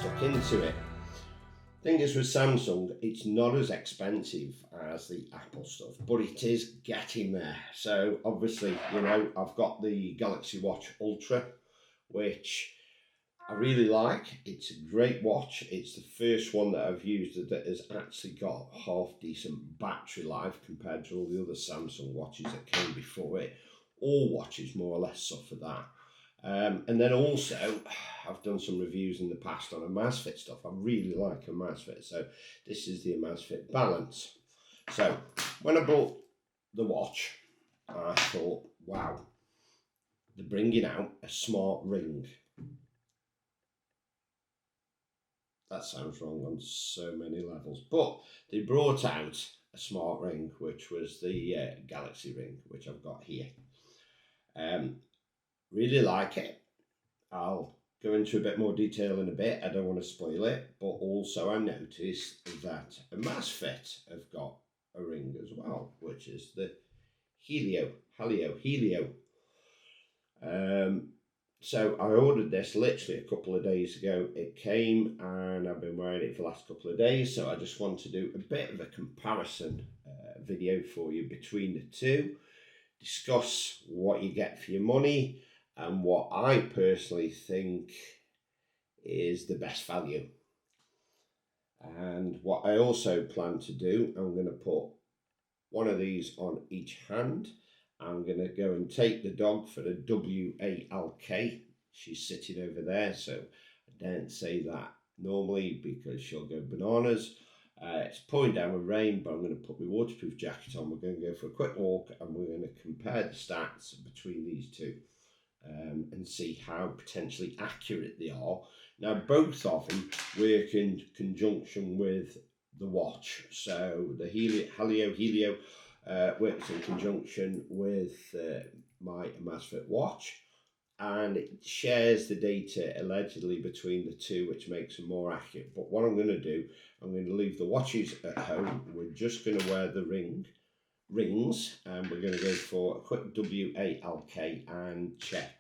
stuck into it. Thing is with Samsung, it's not as expensive as the Apple stuff, but it is getting there. So obviously, you know, I've got the Galaxy Watch Ultra, which I really like. It's a great watch. It's the first one that I've used that has actually got half decent battery life compared to all the other Samsung watches that came before it. All watches more or less suffer that. And then also, I've done some reviews in the past on Amazfit stuff. I really like Amazfit. So this is the Amazfit Balance. So when I bought the watch, I thought, wow, they're bringing out a smart ring. That sounds wrong on so many levels. But they brought out a smart ring, which was the Galaxy ring, which I've got here. Really like it. I'll go into a bit more detail in a bit. I don't want to spoil it. But also I noticed that Amazfit have got a ring as well, which is the Helio. So I ordered this literally a couple of days ago. It came and I've been wearing it for the last couple of days. So I just want to do a bit of a comparison video for you between the two. Discuss what you get for your money and what I personally think is the best value. And what I also plan to do, I'm going to put one of these on each hand. I'm going to go and take the dog for the WALK. She's sitting over there, so I don't say that normally because she'll go bananas. It's pouring down with rain, but I'm going to put my waterproof jacket on. We're going to go for a quick walk and we're going to compare the stats between these two and see how potentially accurate they are. Now, both of them work in conjunction with the watch. So the Helio works in conjunction with my Amazfit watch, and it shares the data allegedly between the two, which makes them more accurate. But what I'm going to do, I'm going to leave the watches at home. We're just going to wear the rings, and we're going to go for a quick WALK and check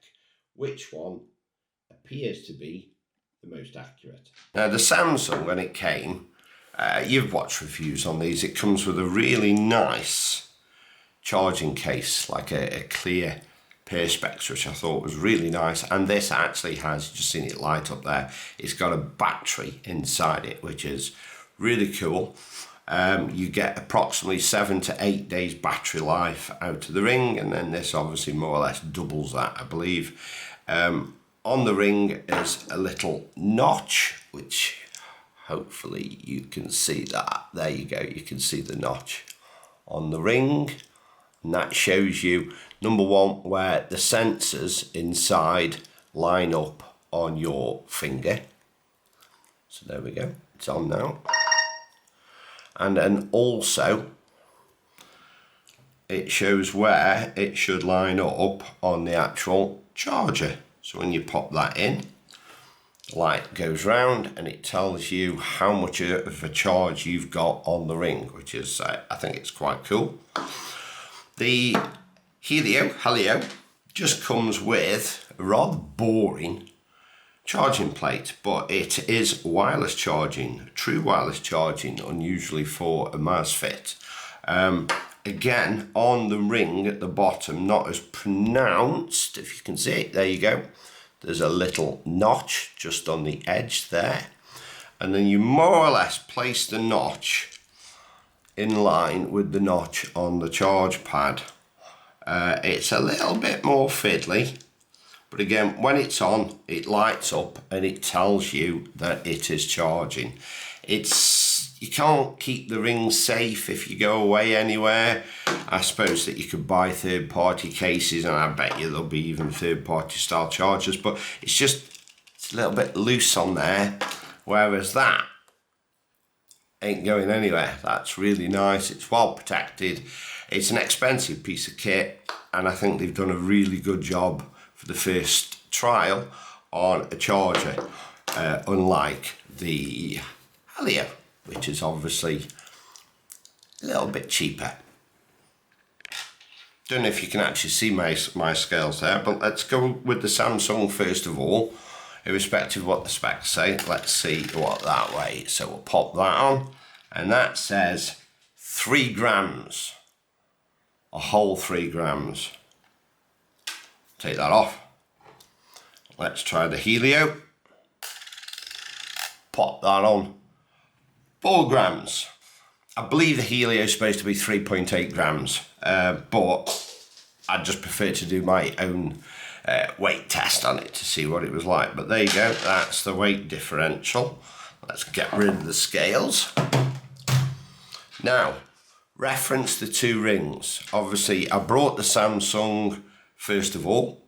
which one appears to be the most accurate. Now, the Samsung, when it came, you've watched reviews on these. It comes with a really nice charging case, like a clear perspex, which I thought was really nice. And this actually has, you've just seen it light up there, it's got a battery inside it, which is really cool. You get approximately 7 to 8 days battery life out of the ring, and then this obviously more or less doubles that, I believe. On the ring is a little notch, which hopefully you can see that. There you go, you can see the notch on the ring. And that shows you, number one, where the sensors inside line up on your finger. So there we go, it's on now. And then also, it shows where it should line up on the actual charger. So when you pop that in, the light goes round and it tells you how much of a charge you've got on the ring, which is, I think it's quite cool. The Helio just comes with a rather boring charging plate, but it is wireless charging, true wireless charging, unusually for a Amazfit. Again, on the ring at the bottom, not as pronounced, if you can see it, there you go. There's a little notch just on the edge there. And then you more or less place the notch in line with the notch on the charge pad. It's a little bit more fiddly, but again, when it's on, it lights up and it tells you that it is charging. You can't keep the ring safe if you go away anywhere. I suppose that you could buy third-party cases, and I bet you there'll be even third-party style chargers, but it's a little bit loose on there, whereas that ain't going anywhere. That's really nice. It's well protected. It's an expensive piece of kit, and I think they've done a really good job for the first trial on a charger, unlike the Helio, which is obviously a little bit cheaper. Don't know if you can actually see my scales there, but let's go with the Samsung first of all. irrespective of what the specs say. Let's see what that weighs. So we'll pop that on, and that says 3 grams, a whole 3 grams. Take that off. Let's try the Helio. Pop that on. 4 grams. I believe the Helio is supposed to be 3.8 grams, but I just prefer to do my own weight test on it to see what it was like. But there you go, that's the weight differential. Let's get rid of the scales. Now, reference the 2 rings. Obviously, I brought the Samsung first of all,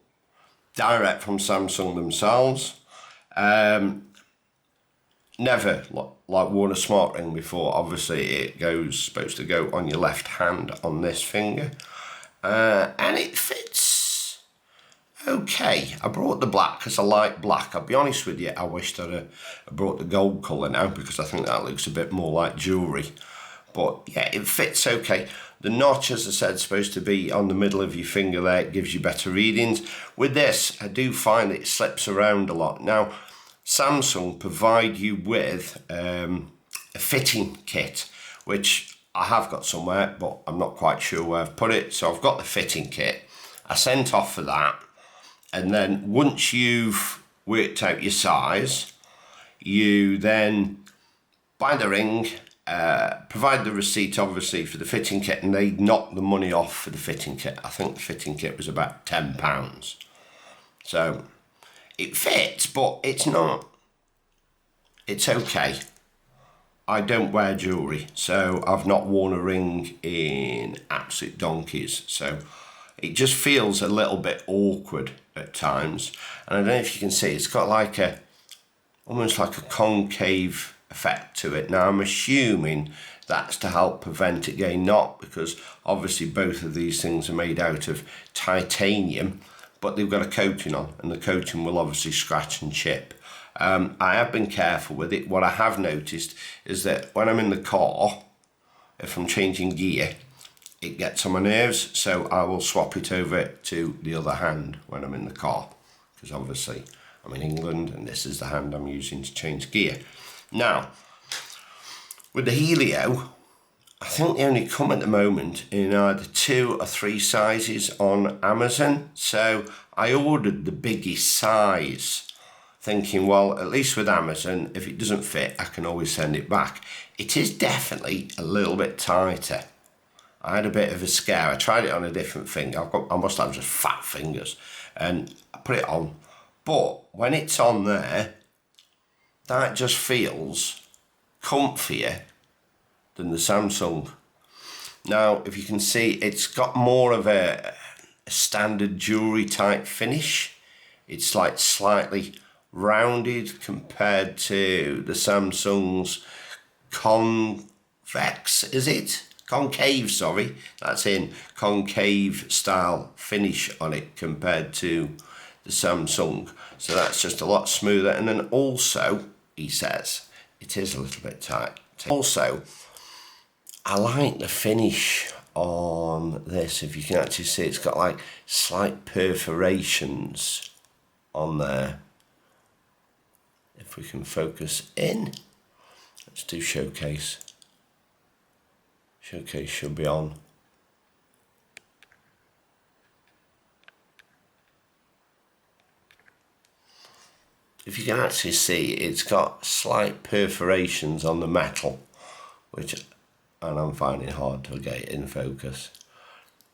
direct from Samsung themselves. Never like worn a smart ring before. Obviously, it supposed to go on your left hand on this finger, and it fits okay. I brought the black because I like black. I'll be honest with you, I wish that I brought the gold colour now, because I think that looks a bit more like jewellery. But yeah, it fits okay. The notch, as I said, is supposed to be on the middle of your finger there. It gives you better readings. With this, I do find it slips around a lot. Now, Samsung provide you with a fitting kit, which I have got somewhere, but I'm not quite sure where I've put it. So I've got the fitting kit. I sent off for that. And then once you've worked out your size, you then buy the ring, provide the receipt obviously for the fitting kit, and they knock the money off for the fitting kit. I think the fitting kit was about £10. So it fits, but it's not, it's okay. I don't wear jewellery, so I've not worn a ring in absolute donkeys. So it just feels a little bit awkward at times. And I don't know if you can see, it's got like almost like a concave effect to it. Now I'm assuming that's to help prevent it getting knocked, because obviously both of these things are made out of titanium, but they've got a coating on, and the coating will obviously scratch and chip. I have been careful with it. What I have noticed is that when I'm in the car, if I'm changing gear, it gets on my nerves, so I will swap it over to the other hand when I'm in the car, because obviously I'm in England and this is the hand I'm using to change gear. Now, with the Helio, I think they only come at the moment in either 2 or 3 sizes on Amazon. So I ordered the biggest size, thinking, well, at least with Amazon, if it doesn't fit, I can always send it back. It is definitely a little bit tighter. I had a bit of a scare. I tried it on a different finger. I must have just fat fingers. And I put it on. But when it's on there, that just feels comfier than the Samsung. Now, if you can see, it's got more of a standard jewellery type finish. It's like slightly rounded compared to the Samsung's convex, is it? Concave, sorry. That's in concave style finish on it compared to the Samsung. So that's just a lot smoother. And then also, he says, it is a little bit tight. Also, I like the finish on this. If you can actually see, it's got like slight perforations on there. If we can focus in, let's do showcase. Showcase should be on. If you can actually see, it's got slight perforations on the metal, which, and I'm finding it hard to get in focus,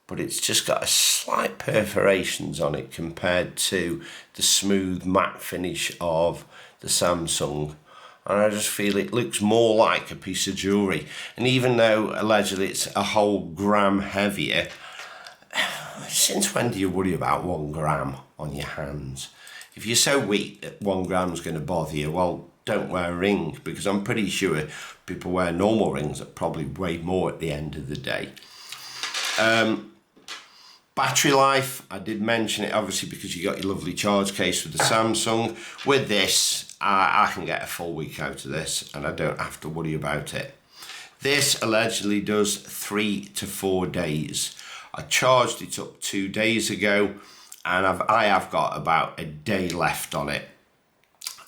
but it's just got a slight perforations on it compared to the smooth matte finish of the Samsung. And I just feel it looks more like a piece of jewellery. And even though allegedly it's a whole gram heavier, since when do you worry about 1 gram on your hands? If you're so weak that 1 gram's going to bother you, well, don't wear a ring, because I'm pretty sure people wear normal rings that probably weigh more at the end of the day. Battery life, I did mention it obviously because you got your lovely charge case with the Samsung. With this, I can get a full week out of this and I don't have to worry about it. This allegedly does 3 to 4 days. I charged it up 2 days ago and I have got about a day left on it.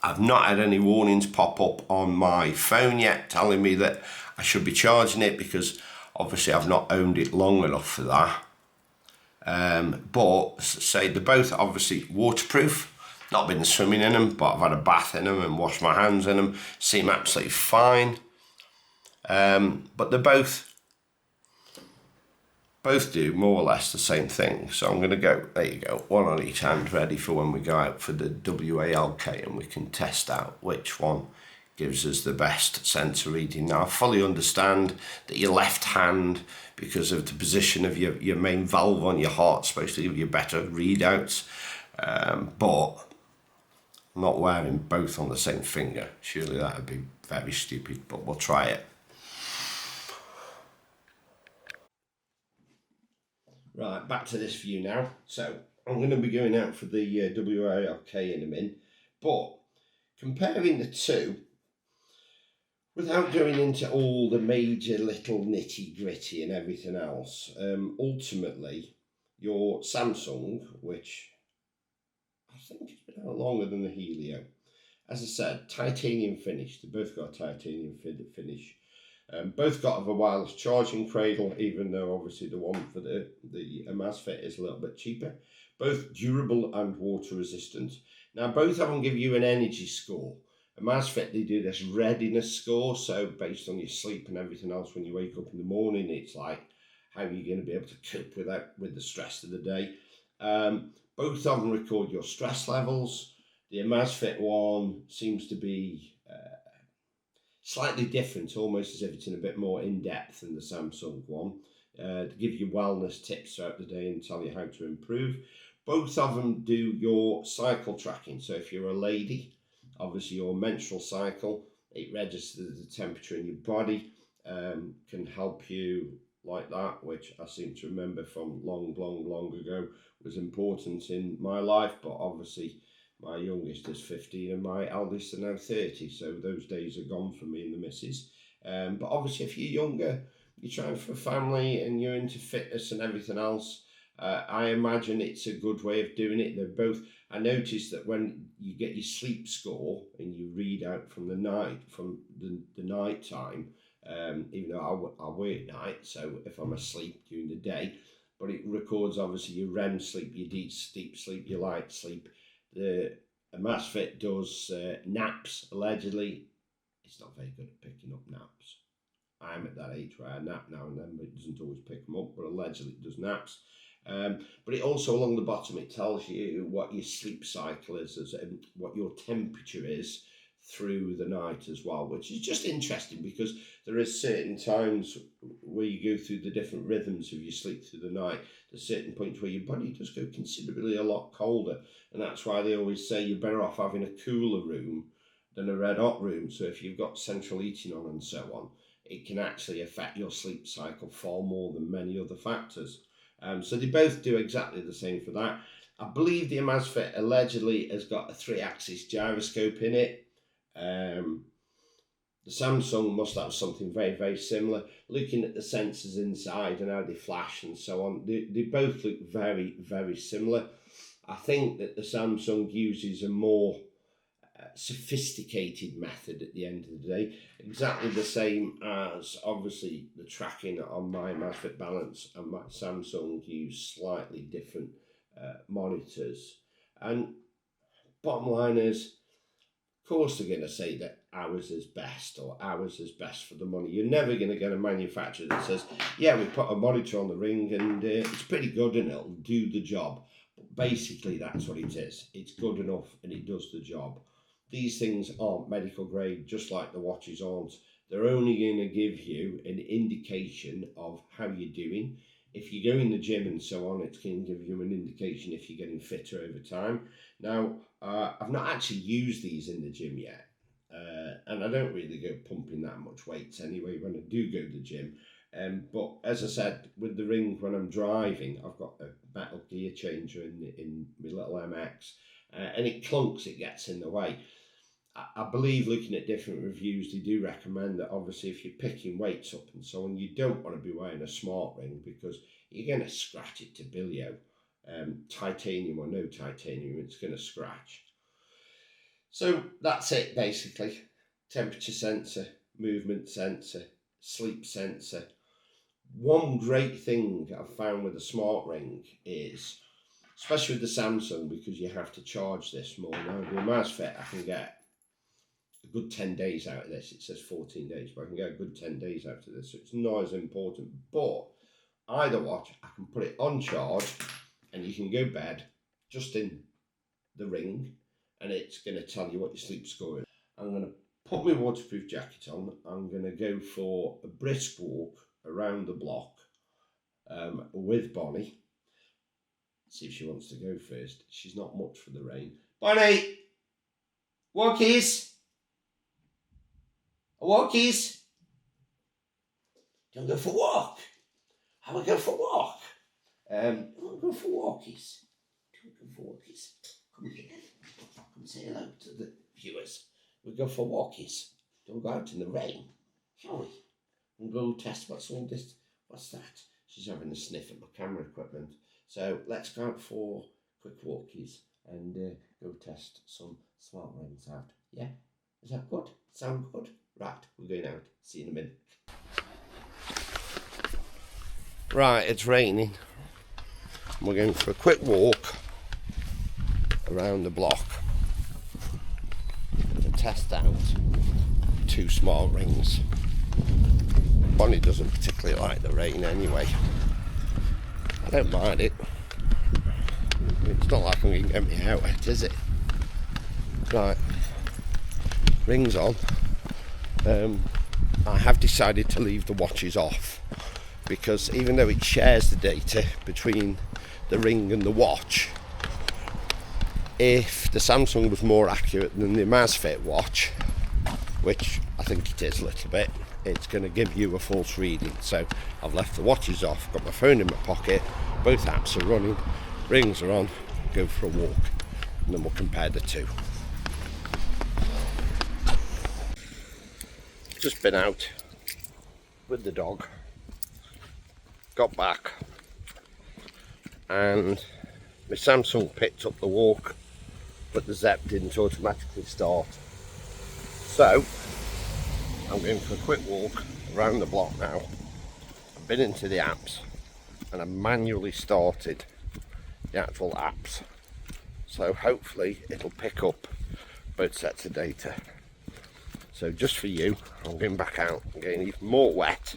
I've not had any warnings pop up on my phone yet telling me that I should be charging it, because obviously I've not owned it long enough for that. But say they're both obviously waterproof. Not been swimming in them, but I've had a bath in them and washed my hands in them. Seem absolutely fine. But they're both do more or less the same thing. So I'm going to go, there you go, one on each hand, ready for when we go out for the WALK, and we can test out which one gives us the best sensor reading. Now, I fully understand that your left hand, because of the position of your main valve on your heart, is supposed to give you better readouts, but I'm not wearing both on the same finger. Surely that would be very stupid, but we'll try it. Right, back to this view now. So I'm going to be going out for the WALK in a minute, but comparing the two, without going into all the major little nitty gritty and everything else, ultimately your Samsung, which I think has been out longer than the Helio, as I said, titanium finish. They both got a titanium finish. Both got a wireless charging cradle, even though obviously the one for the Amazfit is a little bit cheaper. Both durable and water resistant. Now, both of them give you an energy score. Amazfit, they do this readiness score, so based on your sleep and everything else, when you wake up in the morning, it's like, how are you going to be able to cope with the stress of the day? Both of them record your stress levels. The Amazfit one seems to be slightly different, almost as if it's in a bit more in-depth than the Samsung one, to give you wellness tips throughout the day and tell you how to improve. Both of them do your cycle tracking. So if you're a lady, obviously your menstrual cycle, it registers the temperature in your body, can help you like that, which I seem to remember from long ago was important in my life, but obviously my youngest is 15 and my eldest are now 30, so those days are gone for me and the missus. But obviously if you're younger, you're trying for a family and you're into fitness and everything else, I imagine it's a good way of doing it. They're both, I noticed that when you get your sleep score and you read out from the night, from the night time, even though I work night, so if I'm asleep during the day, but it records obviously your REM sleep, your deep sleep, your light sleep. The Amazfit does naps, allegedly. It's not very good at picking up naps. I'm at that age where I nap now and then, but it doesn't always pick them up, but allegedly it does naps. But it also, along the bottom, it tells you what your sleep cycle is, what your temperature is through the night as well, which is just interesting because there is certain times where you go through the different rhythms of your sleep through the night. There's certain points where your body does go considerably a lot colder, and that's why they always say you're better off having a cooler room than a red hot room. So if you've got central heating on and so on, it can actually affect your sleep cycle far more than many other factors. So they both do exactly the same for that. I believe the Amazfit allegedly has got a 3-axis gyroscope in it. The Samsung must have something very similar. Looking at the sensors inside and how they flash and so on, they both look very similar. I think that the Samsung uses a more sophisticated method at the end of the day, exactly the same as obviously the tracking on my Amazfit Balance and my Samsung use slightly different monitors. And bottom line is, of course they're going to say that ours is best or ours is best for the money. You're never going to get a manufacturer that says, yeah, we put a monitor on the ring and it's pretty good and it'll do the job. But basically that's what it is. It's good enough and it does the job. These things aren't medical grade, just like the watches aren't. They're only going to give you an indication of how you're doing. If you go in the gym and so on, it's going to give you an indication if you're getting fitter over time. Now, I've not actually used these in the gym yet, and I don't really go pumping that much weights anyway when I do go to the gym. But as I said, with the ring, when I'm driving, I've got a metal gear changer in my little MX, and it clunks, it gets in the way. I believe, looking at different reviews, they do recommend that obviously if you're picking weights up and so on, you don't want to be wearing a smart ring because you're going to scratch it to bilio. Titanium or no titanium, it's going to scratch. So that's it basically. Temperature sensor, movement sensor, sleep sensor. One great thing I've found with the smart ring is, especially with the Samsung, because you have to charge this more. Now the Amazfit, I can get a good 10 days out of this. It says 14 days, but I can get a good 10 days out of this. So it's not as important. But either watch, I can put it on charge and you can go bed just in the ring and it's going to tell you what your sleep score is. I'm going to put my waterproof jacket on. I'm going to go for a brisk walk around the block with Bonnie. See if she wants to go first. She's not much for the rain. Bonnie! Walkies! Walkies! Don't go for a walk. I will go for a walk. Don't go for walkies. Don't go for walkies. Come here. Come say hello to the viewers. We'll go for walkies. Don't go out in the rain, shall we? And go test what's all this. What's that? She's having a sniff at my camera equipment. So let's go out for quick walkies and go test some smart rings out. Yeah? Is that good? Sound good? Right, we're going out. See you in a minute. Right, it's raining. We're going for a quick walk around the block to test out 2 smart rings. Bonnie doesn't particularly like the rain anyway. I don't mind it. It's not like I'm going to get me out wet, is it? Right, rings on. I have decided to leave the watches off because even though it shares the data between the ring and the watch, if the Samsung was more accurate than the Amazfit watch, which I think it is a little bit, it's going to give you a false reading. So I've left the watches off, got my phone in my pocket, both apps are running, rings are on, go for a walk, and then we'll compare the two. Just been out with the dog, got back, and my Samsung picked up the walk, but the Zep didn't automatically start. So I'm going for a quick walk around the block now. I've been into the apps and I manually started the actual apps. So hopefully it'll pick up both sets of data. So just for you, I'm going back out and getting even more wet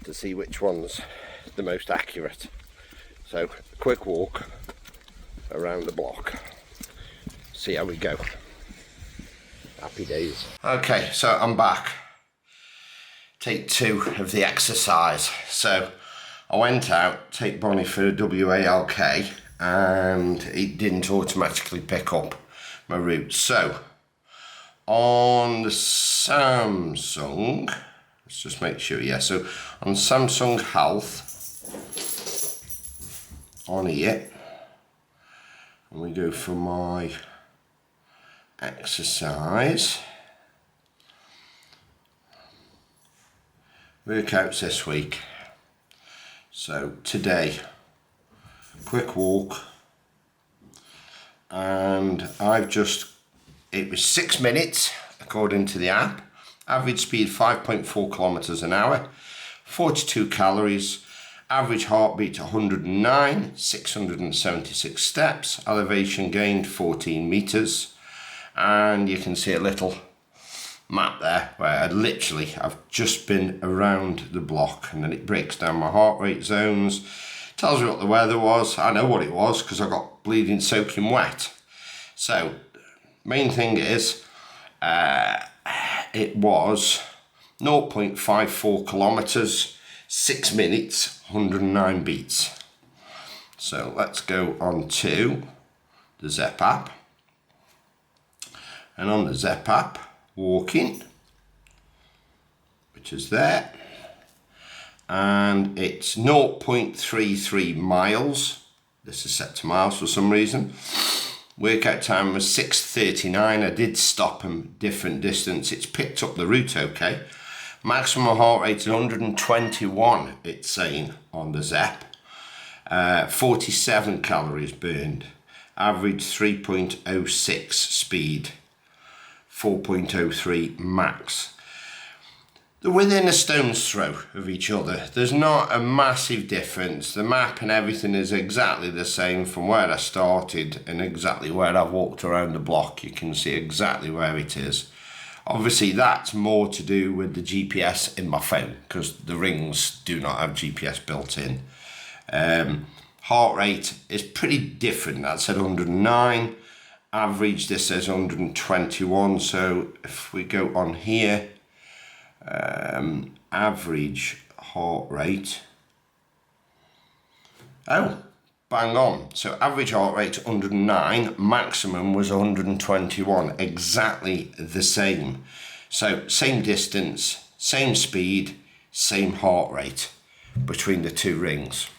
to see which one's the most accurate. So a quick walk around the block. See how we go. Happy days. Okay, so I'm back. Take 2 of the exercise. So I went out, take Bonnie for a WALK, and it didn't automatically pick up my route. So on the Samsung, let's just make sure, yeah, so on Samsung Health, on here, and we go for my exercise, workouts this week. So today, quick walk, and it was 6 minutes according to the app, average speed 5.4 kilometers an hour, 42 calories, average heartbeat 109, 676 steps, elevation gained 14 meters, and you can see a little map there where I've just been around the block, and then it breaks down my heart rate zones, tells me what the weather was. I know what it was because I got bleeding soaking wet. So main thing is it was 0.54 kilometers, 6 minutes, 109 beats. So let's go on to the Zep app, and on the Zep app, walking, which is there, and it's 0.33 miles. This is set to miles for some reason. Workout time was 6:39. I did stop a different distance. It's picked up the route okay. Maximum heart rate is 121, it's saying on the Zep. 47 calories burned. average 3.06 speed, 4.03 max. They're within a stone's throw of each other. There's not a massive difference. The map and everything is exactly the same from where I started and exactly where I've walked around the block. You can see exactly where it is. Obviously that's more to do with the GPS in my phone because the rings do not have GPS built in. Heart rate is pretty different. That said 109. Average, this says 121. So if we go on here, average heart rate, oh, bang on. So average heart rate 109, maximum was 121, exactly the same. So same distance, same speed, same heart rate between the two rings.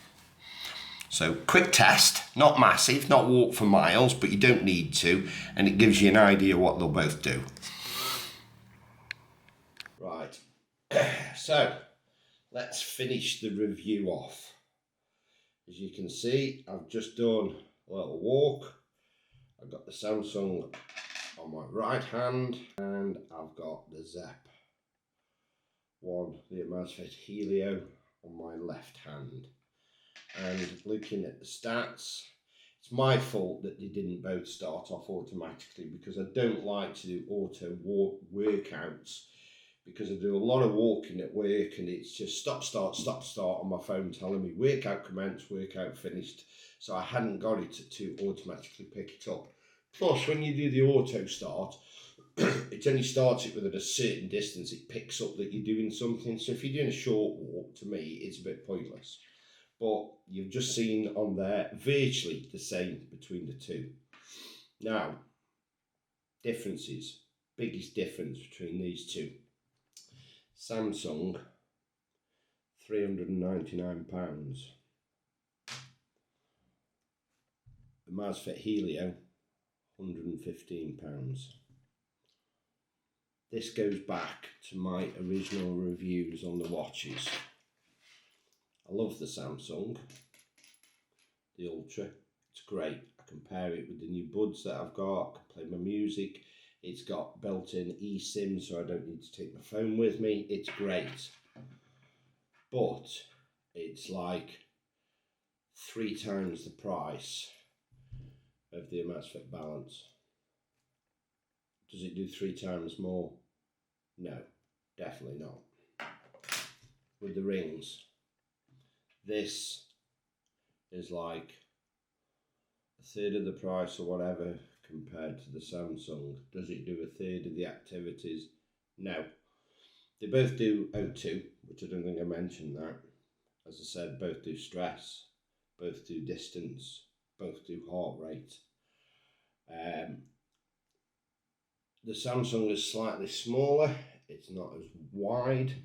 So quick test, not massive, not walk for miles, but you don't need to, and it gives you an idea what they'll both do. Right, so let's finish the review off. As you can see, I've just done a little walk. I've got the Samsung on my right hand and I've got the Zep one, the Amazfit Helio, on my left hand. And looking at the stats, it's my fault that they didn't both start off automatically because I don't like to do auto workouts because I do a lot of walking at work and it's just stop, start on my phone telling me workout commenced, workout finished. So I hadn't got it to automatically pick it up. Plus, when you do the auto start, it only starts it within a certain distance. It picks up that you're doing something. So if you're doing a short walk, to me, it's a bit pointless. But you've just seen on there virtually the same between the two. Now, differences. Biggest difference between these two. Samsung, £399. The Amazfit Helio, £115. This goes back to my original reviews on the watches. I love the Samsung, the Ultra. It's great. I can pair it with the new buds that I've got. I can play my music. It's got built-in eSIM, so I don't need to take my phone with me. It's great. But it's like 3 times the price of the Amazfit Balance. Does it do 3 times more? No, definitely not. With the rings, this is like a third of the price or whatever compared to the Samsung. Does it do a third of the activities? No. They both do O2, which I don't think I mentioned that. As I said, both do stress, both do distance, both do heart rate. The Samsung is slightly smaller. It's not as wide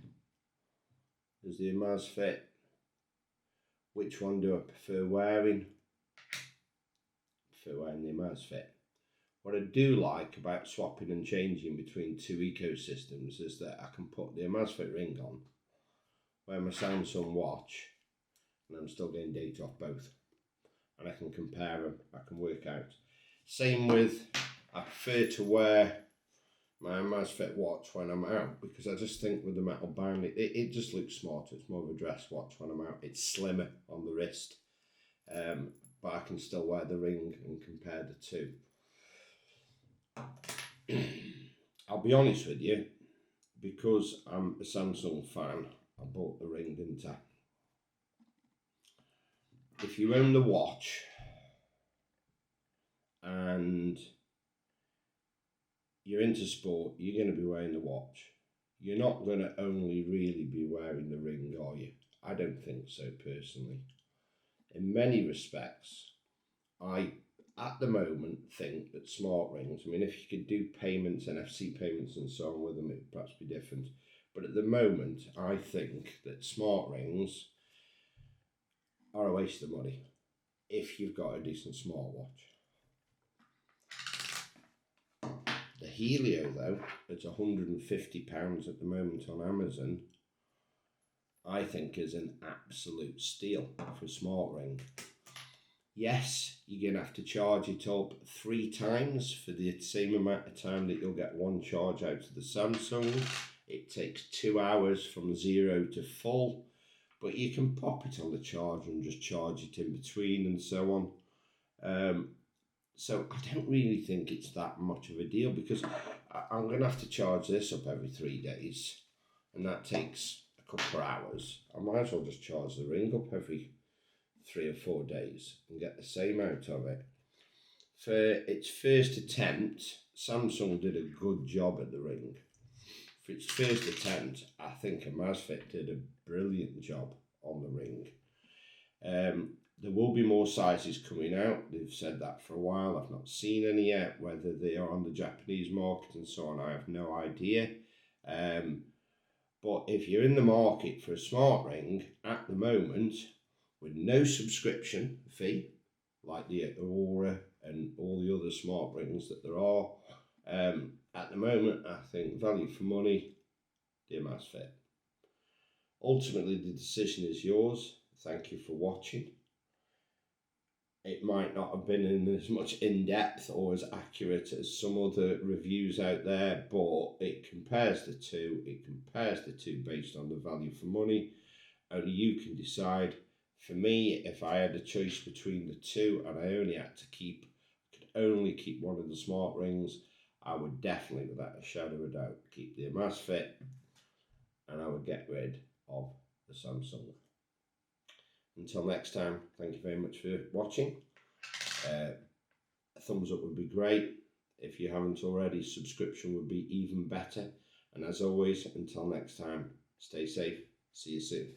as the Amazfit. Which one do I prefer wearing? I prefer wearing the Amazfit. What I do like about swapping and changing between two ecosystems is that I can put the Amazfit ring on, wear my Samsung watch, and I'm still getting data off both. And I can compare them, I can work out. Same with, I prefer to wear my Amazfit watch when I'm out because I just think with the metal band, it just looks smarter. It's more of a dress watch when I'm out. It's slimmer on the wrist, but I can still wear the ring and compare the two. I'll be honest with you, because I'm a Samsung fan, I bought the ring, didn't I? If you own the watch and you're into sport, you're going to be wearing the watch. You're not going to only really be wearing the ring, are you? I don't think so, personally. In many respects, I, at the moment, think that smart rings, I mean, if you could do payments, NFC payments and so on with them, it would perhaps be different. But at the moment, I think that smart rings are a waste of money if you've got a decent smartwatch. The Helio, though, it's £150 at the moment on Amazon, I think is an absolute steal for a smart ring. Yes, you're going to have to charge it up 3 times for the same amount of time that you'll get one charge out of the Samsung. It takes 2 hours from 0 to full, but you can pop it on the charger and just charge it in between and so on. So I don't really think it's that much of a deal, because I'm going to have to charge this up every 3 days, and that takes a couple of hours. I might as well just charge the Ring up every 3 or 4 days and get the same out of it. For its first attempt, Samsung did a good job at the Ring. For its first attempt, I think Amazfit did a brilliant job on the Ring. There will be more sizes coming out. They've said that for a while. I've not seen any yet. Whether they are on the Japanese market and so on, I have no idea. But if you're in the market for a smart ring at the moment, with no subscription fee, like the Aurora and all the other smart rings that there are, at the moment, I think value for money, the Amazfit. Ultimately, the decision is yours. Thank you for watching. It might not have been in as much in-depth or as accurate as some other reviews out there, but it compares the two. It compares the two based on the value for money. Only you can decide. For me, if I had a choice between the two and I only had to could only keep one of the smart rings, I would definitely, without a shadow of a doubt, keep the Amazfit, and I would get rid of the Samsung. Until next time, thank you very much for watching. A thumbs up would be great. If you haven't already, subscription would be even better. And as always, until next time, stay safe. See you soon.